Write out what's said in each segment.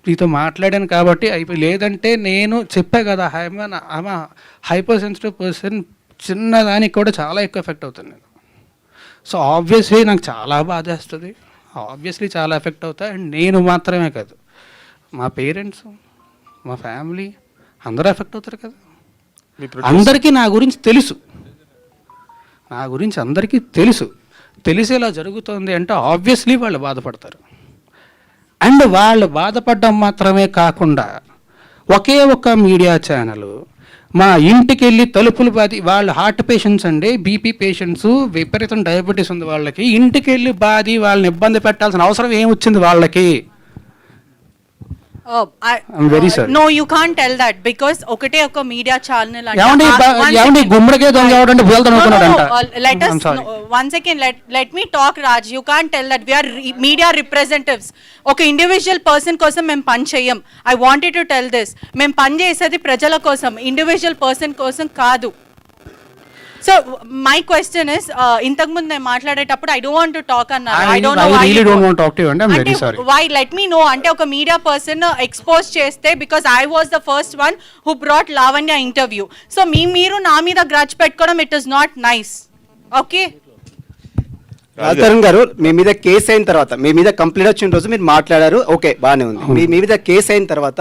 నీతో మాట్లాడాను కాబట్టి అయిపోయి, లేదంటే నేను చెప్పా కదా ఆమె హైపర్ సెన్సిటివ్ పర్సన్, చిన్నదానికి కూడా చాలా ఎక్కువ ఎఫెక్ట్ అవుతాను నేను. సో ఆబ్వియస్లీ నాకు చాలా బాధేస్తుంది, ఆబ్వియస్లీ చాలా ఎఫెక్ట్ అవుతా. అండ్ నేను మాత్రమే కాదు, మా పేరెంట్స్, మా ఫ్యామిలీ అందరూ ఎఫెక్ట్ అవుతారు కదా. అందరికీ నా గురించి తెలుసు, నా గురించి అందరికీ తెలుసు. తెలిసేలా జరుగుతుంది అంటే ఆబ్వియస్లీ వాళ్ళు బాధపడతారు. అండ్ వాళ్ళు బాధపడడం మాత్రమే కాకుండా ఒకే ఒక్క మీడియా ఛానల్ మా ఇంటికి వెళ్ళి తలుపులు బాది, వాళ్ళు హార్ట్ పేషెంట్స్ అండి, బీపీ పేషెంట్స్, విపరీతం డయాబెటీస్ ఉంది వాళ్ళకి, ఇంటికి వెళ్ళి బాది వాళ్ళని ఇబ్బంది పెట్టాల్సిన అవసరం ఏమొచ్చింది వాళ్ళకి? No, you can't tell that because ఒకటే ఒక మీడియా ఛానల్ అంటే గుమ్మడికే దొంగ ఎవడంటే బోల్తా అనుకున్నాడంట. Let us one second, let me talk, Raj. You can't tell that we are media representatives. ఒక ఇండివిజువల్ పర్సన్ కోసం మేము పని చేయం. I wanted to tell this. మేము పని చేసేది ప్రజల కోసం, ఇండివిజువల్ పర్సన్ కోసం కాదు. So my question is, ఇంతకు ముందు నేను మాట్లాడేటప్పుడు I don't want to talk అన్నారు. I don't know why. I really don't want to talk to you and I'm very sorry. Why? Let me know. అంటే ఒక media person expose చేస్తే, because I was the first one who brought Lavanya interview. So మీరు నా మీద grudge పెట్టుకోవడం, it is not nice. Okay? Raj Tarun గారు, మీ మీద case అయిన తర్వాత, మీ మీద కంప్లైంట్ వచ్చిన రోజు మీరు మాట్లాడారు, ఓకే బాగానే ఉంది. మీ మీద కేసు అయిన తర్వాత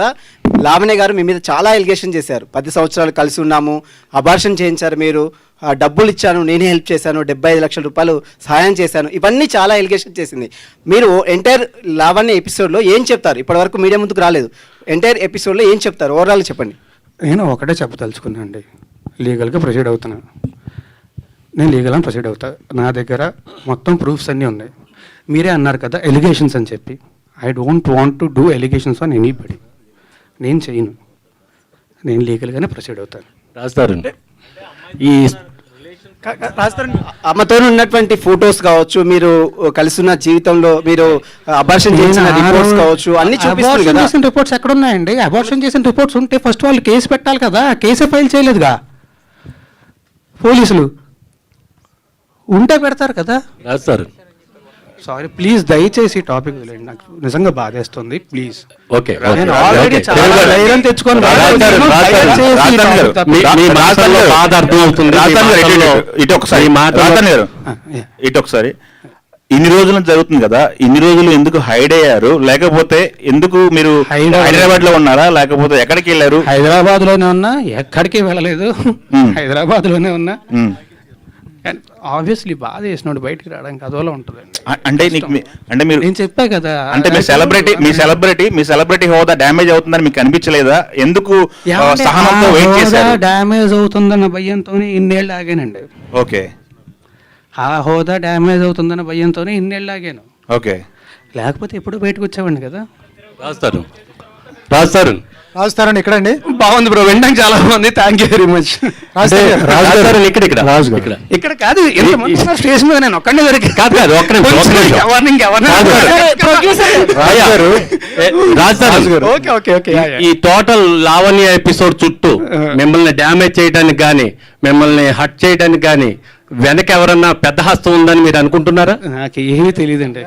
లావణ్య గారు మీ మీద చాలా ఎలిగేషన్ చేశారు. 10 సంవత్సరాలు కలిసి ఉన్నాము, అబార్షన్ చేయించారు, మీరు డబ్బులు ఇచ్చాను, నేనే హెల్ప్ చేశాను, 75 లక్షల రూపాయలు సహాయం చేశాను, ఇవన్నీ చాలా ఎలిగేషన్ చేసింది. మీరు ఎంటైర్ లావణ్య ఎపిసోడ్లో ఏం చెప్తారు? ఇప్పటివరకు మీడియా ముందుకు రాలేదు, ఎంటైర్ ఎపిసోడ్లో ఏం చెప్తారు? ఓవరాల్ చెప్పండి. నేను ఒకటే చెప్పదలుచుకున్నాను అండి, లీగల్గా ప్రొసీడ్ అవుతున్నాను. నేను లీగల్గా ప్రొసీడ్ అవుతా, నా దగ్గర మొత్తం ప్రూఫ్స్ అన్నీ ఉన్నాయి. మీరే అన్నారు కదా ఎలిగేషన్స్ అని చెప్పి, I don't want to do allegations on anybody. నేను చేయను, నేను లీగల్గానే ప్రొసీడ్ అవుతాను. రాజతరుణ్, ఈ అమ్మతో ఉన్నటువంటి ఫొటోస్ కావచ్చు, మీరు కలిసిన జీవితంలో మీరు అబార్షన్ చేసిన రిపోర్ట్స్ కావచ్చు, అన్ని చూపిస్తారు కదా. చేసిన రిపోర్ట్స్ ఎక్కడ ఉన్నాయండి? అబార్షన్ చేసిన రిపోర్ట్స్ ఉంటే ఫస్ట్ వాళ్ళు కేసు పెట్టాలి కదా, కేసే ఫైల్ చేయలేదుగా పోలీసులు, ఉంటే పెడతారు కదా. రాజతరుణ్, సారీ ప్లీజ్, దయచేసి టాపిక్ నాకు నిజంగా బాధేస్తుంది ప్లీజ్. ఓకే, తెచ్చుకొని ఇటు ఒకసారి ఇన్ని రోజులు జరుగుతుంది కదా, ఇన్ని రోజులు ఎందుకు హైడ్ అయ్యారు? లేకపోతే ఎందుకు మీరు హైదరాబాద్ లో ఉన్నారా, లేకపోతే ఎక్కడికి వెళ్ళారు? హైదరాబాద్ లోనే ఉన్నా, ఎక్కడికి వెళ్ళలేదు, హైదరాబాద్ లోనే ఉన్నా. ఆబ్వియస్లీ బాధ చేసినోడు బయటికి రావడానికి అదోలా ఉంటుంది. అంటే మీరు నేను చెప్పా కదా, అంటే మీ సెలబ్రిటీ హోదా డ్యామేజ్ అవుతుందని మీకు అనిపించలేదా? ఎందుకు సహనంతో వెయిట్ చేశారు? డ్యామేజ్ అవుతుందన్న భయంతోనే ఇన్నేళ్ళు ఆగానండి. ఓకే, ఆ హోదా డ్యామేజ్ అవుతుందన్న భయంతోనే ఇన్నేళ్ళు ఆగాను. ఓకే, లేకపోతే ఎప్పుడు బయటకు వచ్చేవాడిని కదా. రాజతరుణ్ ఎక్కడండి? బాగుంది బ్రో, వినడానికి చాలా బాగుంది, థ్యాంక్ యూ వెరీ మచ్. ఇక్కడ కాదు, స్టేషన్ మీద నేను ఒక్కడే దొరికి ఈ టోటల్ లావణ్య ఎపిసోడ్ చుట్టూ మిమ్మల్ని డ్యామేజ్ చేయడానికి కానీ, మిమ్మల్ని హట్ చేయడానికి కానీ వెనక ఎవరన్నా పెద్ద హస్తం ఉందని మీరు అనుకుంటున్నారా? నాకు ఏమీ తెలియదండి,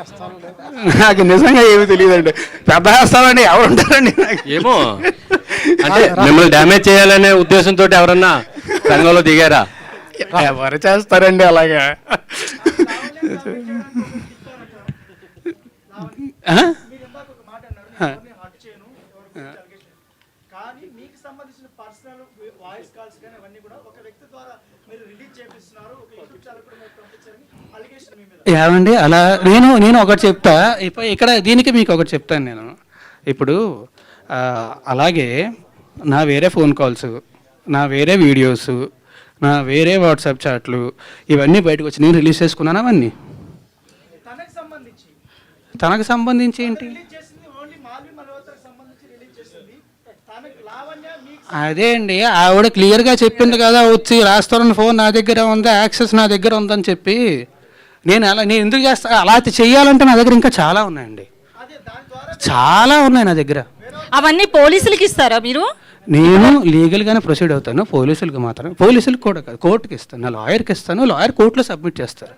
నాకు నిజంగా ఏమీ తెలియదండి. పెద్ద హస్తాలండి ఎవరు ఉంటారండి? ఏమో, అంటే మిమ్మల్ని డ్యామేజ్ చేయాలనే ఉద్దేశంతో ఎవరన్నా రంగంలో దిగారా? ఎవరు చేస్తారండి అలాగా? ఏమండి అలా నేను ఒకటి చెప్తా, ఇక్కడ దీనికి మీకు ఒకటి చెప్తాను నేను. ఇప్పుడు అలాగే నా వేరే ఫోన్ కాల్స్, నా వేరే వీడియోస్, నా వేరే వాట్సాప్ చాట్లు ఇవన్నీ బయటకు వచ్చి నేను రిలీజ్ చేసుకున్నాను. అవన్నీ తనకు సంబంధించి ఏంటి? అదే అండి, ఆవిడ క్లియర్గా చెప్పింది కదా, వచ్చి రాస్తారని ఫోన్ నా దగ్గర ఉంది, యాక్సెస్ నా దగ్గర ఉందని చెప్పి. నేను ఎందుకు చేస్తా? అలా చెయ్యాలంటే నా దగ్గర ఇంకా చాలా ఉన్నాయండి, చాలా ఉన్నాయి నా దగ్గర. అవన్నీ పోలీసులకి ఇస్తారా మీరు? నేను లీగల్గానే ప్రొసీడ్ అవుతాను, పోలీసులకు మాత్రం. పోలీసులకు కూడా కాదు, కోర్టుకి ఇస్తాను, నా లాయర్కి ఇస్తాను, లాయర్ కోర్టులో సబ్మిట్ చేస్తారు.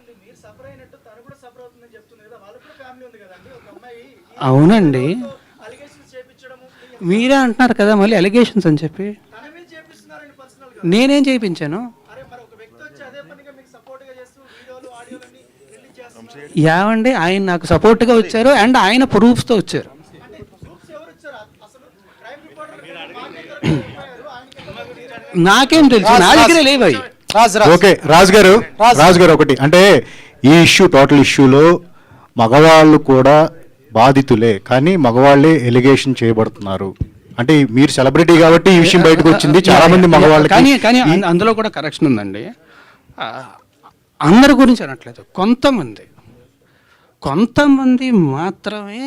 అవునండి, మీరే అంటున్నారు కదా మళ్ళీ అలిగేషన్స్ అని చెప్పి. నేనేం చేయించాను? ఏమండి ఆయన నాకు సపోర్ట్గా వచ్చారు అండ్ ఆయన ప్రూఫ్స్తో వచ్చారు. నాకేం తెలుసు, నా దగ్గర లేవు అవి. ఓకే రాజు గారు ఒకటి అంటే ఈ ఇష్యూ టోటల్ ఇష్యూలో మగవాళ్ళు కూడా బాధితులే, కానీ మగవాళ్ళే ఎలిగేషన్ చేయబడుతున్నారు. అంటే మీరు సెలబ్రిటీ కాబట్టి ఈ విషయం బయటకు వచ్చింది. చాలా మంది మగవాళ్ళు కానీ అందులో కూడా కరెక్షన్ ఉందండి. అందరి గురించి అనట్లేదు, కొంతమంది మాత్రమే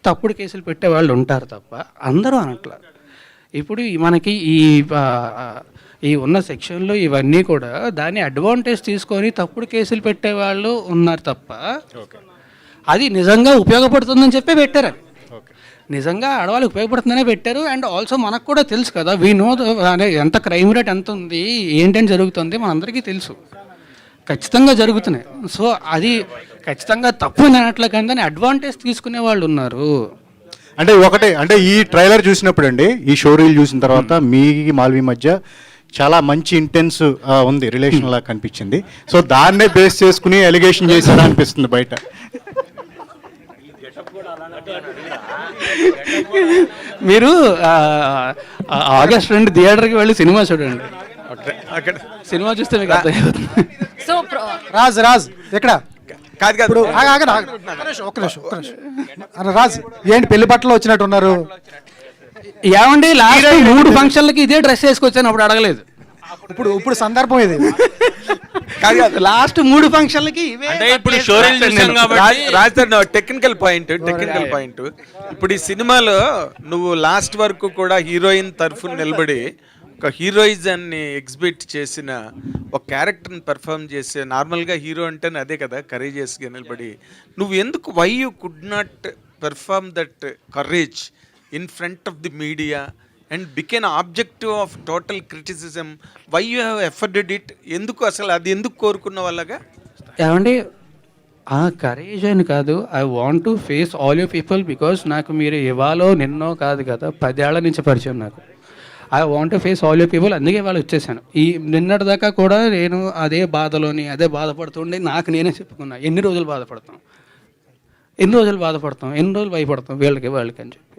తప్పుడు కేసులు పెట్టే వాళ్ళు ఉంటారు తప్ప అందరూ అనట్లేదు. ఇప్పుడు మనకి ఈ ఉన్న సెక్షన్లో ఇవన్నీ కూడా దాన్ని అడ్వాంటేజ్ తీసుకొని తప్పుడు కేసులు పెట్టేవాళ్ళు ఉన్నారు తప్ప అది నిజంగా ఉపయోగపడుతుందని చెప్పి పెట్టారు. అవి నిజంగా ఆడవాళ్ళకి ఉపయోగపడుతుందనే పెట్టారు. అండ్ ఆల్సో మనకు కూడా తెలుసు కదా, వీ నో ఎంత క్రైమ్ రేట్ ఎంత ఉంది, ఏంటని జరుగుతుంది మనందరికీ తెలుసు, ఖచ్చితంగా జరుగుతున్నాయి. సో అది ఖచ్చితంగా తప్పు అనట్లే, కానీ దాన్ని అడ్వాంటేజ్ తీసుకునే వాళ్ళు ఉన్నారు. అంటే ఒకటే అంటే ఈ ట్రైలర్ చూసినప్పుడు అండి, ఈ షో రీల్ చూసిన తర్వాత మీ మాల్వి మధ్య చాలా మంచి ఇంటెన్స్ ఉంది, రిలేషన్ లా కనిపించింది. సో దాన్నే బేస్ చేసుకుని ఎలిగేషన్ చేశారా అనిపిస్తుంది బయట. మీరు ఆగస్ట్ 2 థియేటర్కి వెళ్ళి సినిమా చూడండి, సినిమా చూస్తే మీకు అర్థమవుతుంది. సో రాజ్ ఎక్కడ ఇప్పుడు ఒక్క నిమిషం అరే రాజ్, ఏంటి పెళ్లి బట్టలు వచ్చినట్టు ఉన్నారు? ఏమండి లాస్ట్ 3 ఫంక్షన్లకి ఇదే డ్రెస్ వేసుకొచ్చాను, అప్పుడు అడగలేదు. ఇప్పుడు సందర్భం ఇది. లాస్ట్ 3 ఫంక్షన్లకి ఇవే. అంటే ఇప్పుడు షోరీలు చూసాం కాబట్టి టెక్నికల్ పాయింట్ ఇప్పుడు ఈ సినిమాలో నువ్వు లాస్ట్ వరకు కూడా హీరోయిన్ తరఫున నిలబడి ఒక హీరోయిజాన్ని ఎగ్జిబిట్ చేసిన ఒక క్యారెక్టర్ని పెర్ఫామ్ చేసే, నార్మల్గా హీరో అంటేనే అదే కదా, కరేజియస్గా నిలబడి నువ్వు ఎందుకు why you could not perform that courage in front of the media and became objective of total criticism? Why you have afforded it? ఎందుకు అసలు అది ఎందుకు కోరుకున్న వాళ్ళగా? ఏమండి కరేజ్ అని కాదు, I want to face all you people, because నాకు మీరు ఇవాళ నిన్నో కాదు కదా, 10 ఏళ్ల నుంచి పరిచయం నాకు. I want to face all you people, అందుకే వాళ్ళు వచ్చేసాను. ఈ నిన్నటి దాకా కూడా నేను అదే బాధపడుతుండే నాకు నేనే చెప్పుకున్నా, ఎన్ని రోజులు బాధపడతాం, ఎన్ని రోజులు భయపడతాం వీళ్ళకి అని చెప్పి.